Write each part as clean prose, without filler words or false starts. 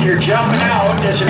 You're jumping out. Does it?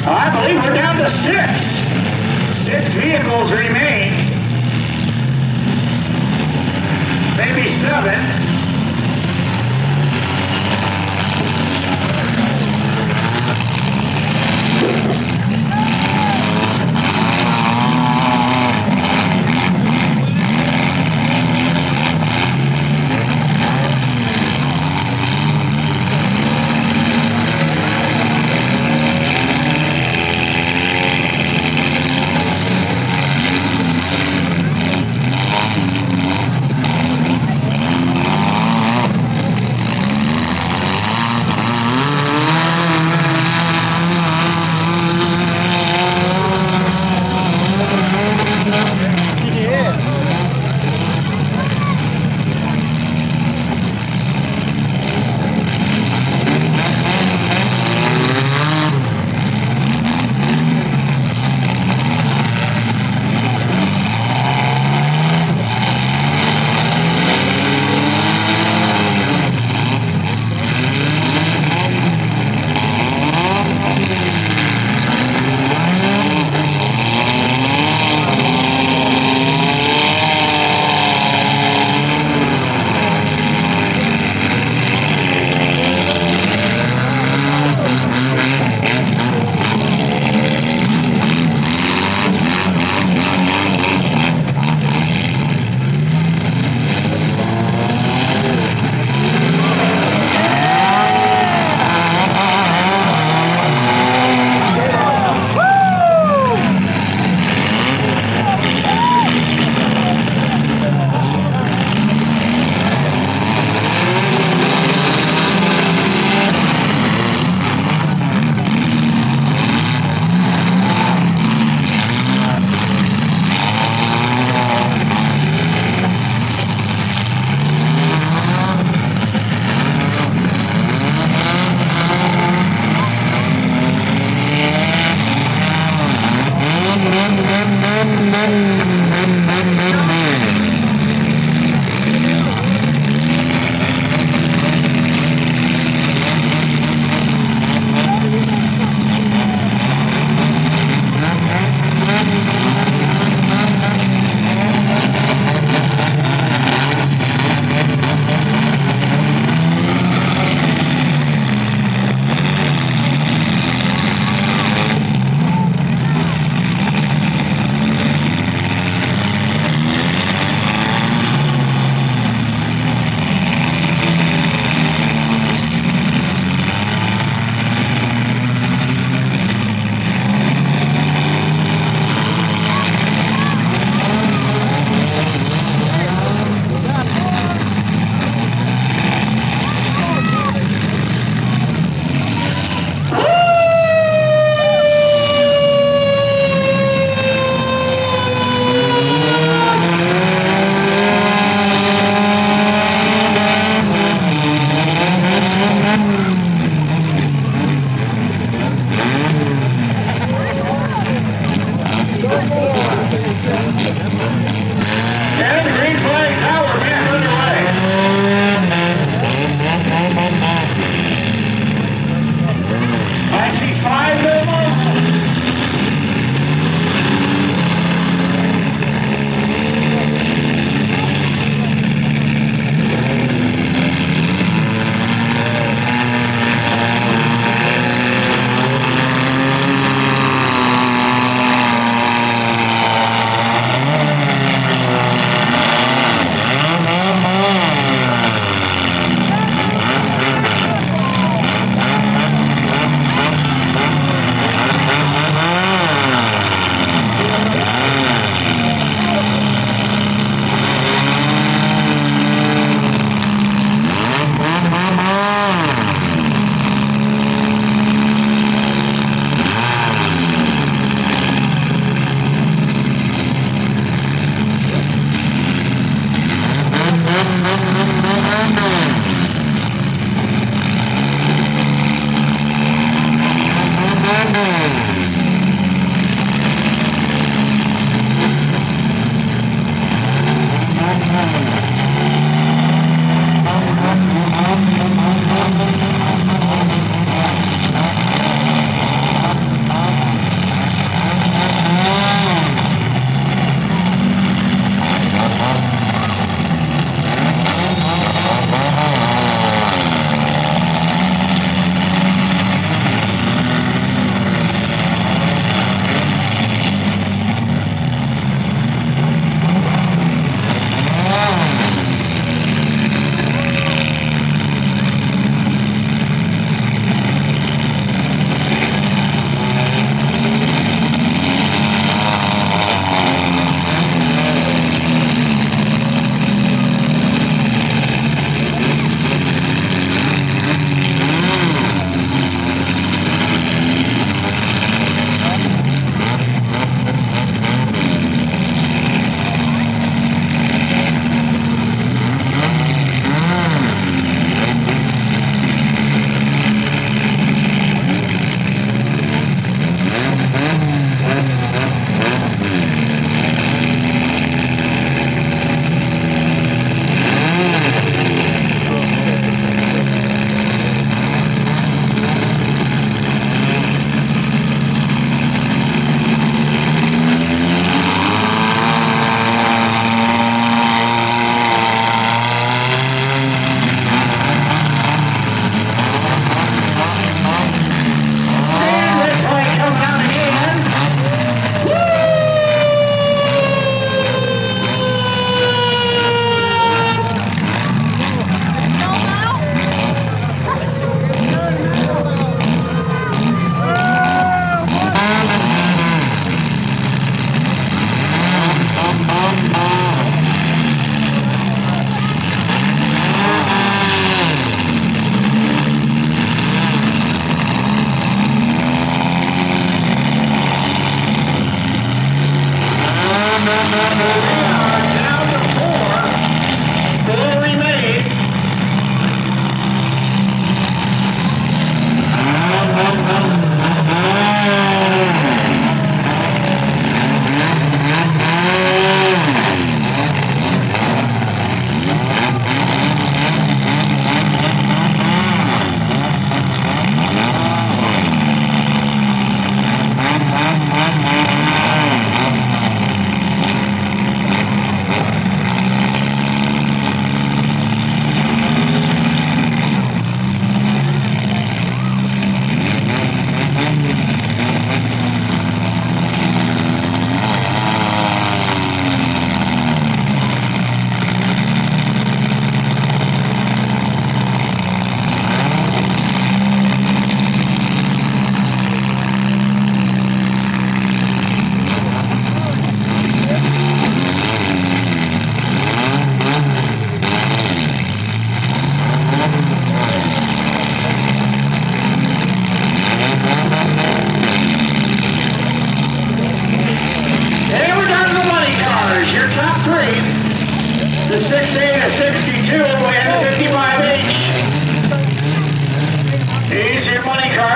I believe we're down to 6. 6 vehicles remain. Maybe 7.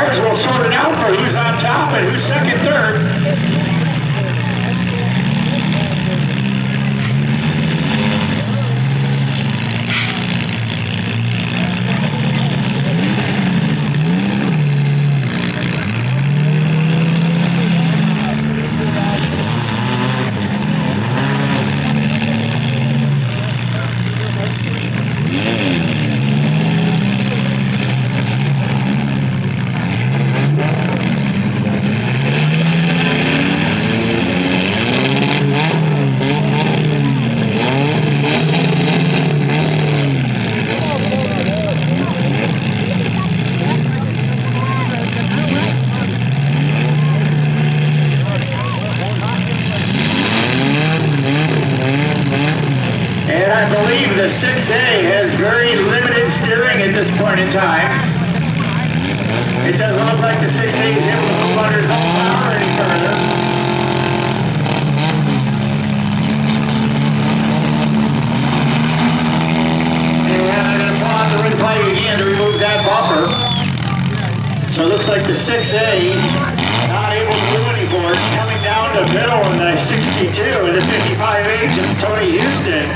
cars will sort it out for who's on top and who's second, third. I believe the 6A has very limited steering at this point in time. It doesn't look like the 6A is able to move under its own power any further. And I'm going to pull out the ring plate again to remove that bumper. So it looks like the 6A not able to do anymore. It's coming down to middle in the 62 and the 55H of Tony Houston.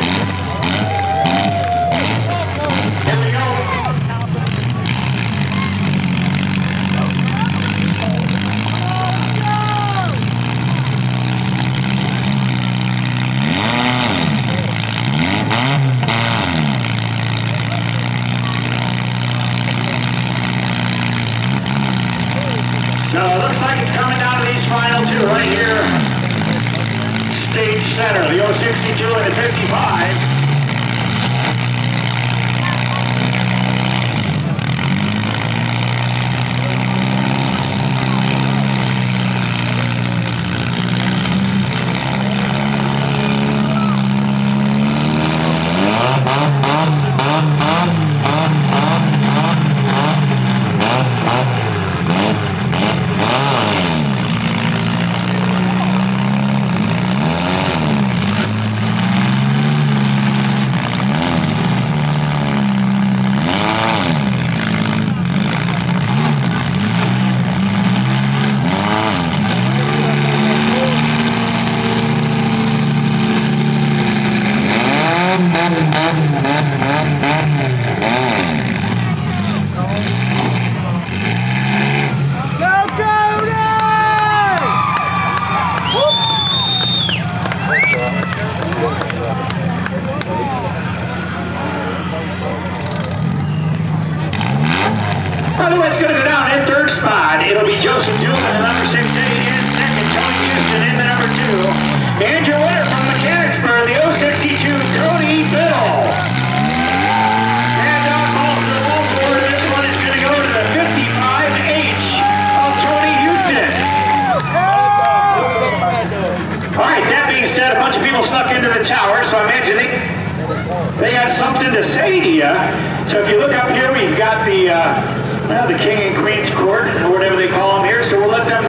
So it looks like it's coming down to these final two right here. Stage center, the 062 and the 55. Otherwise, going to go down in third spot. It'll be Joseph Duke in the number 6A in second. Tony Houston in the number 2. And your winner from Mechanicsburg, the 062, Cody Biddle. And down calls to the wall board. This one is going to go to the 55H of Tony Houston. All right, that being said, a bunch of people snuck into the tower, so I imagine they got something to say to you. So if you look up here, we've got the King and Queen's Court, or whatever they call them here, so we'll let them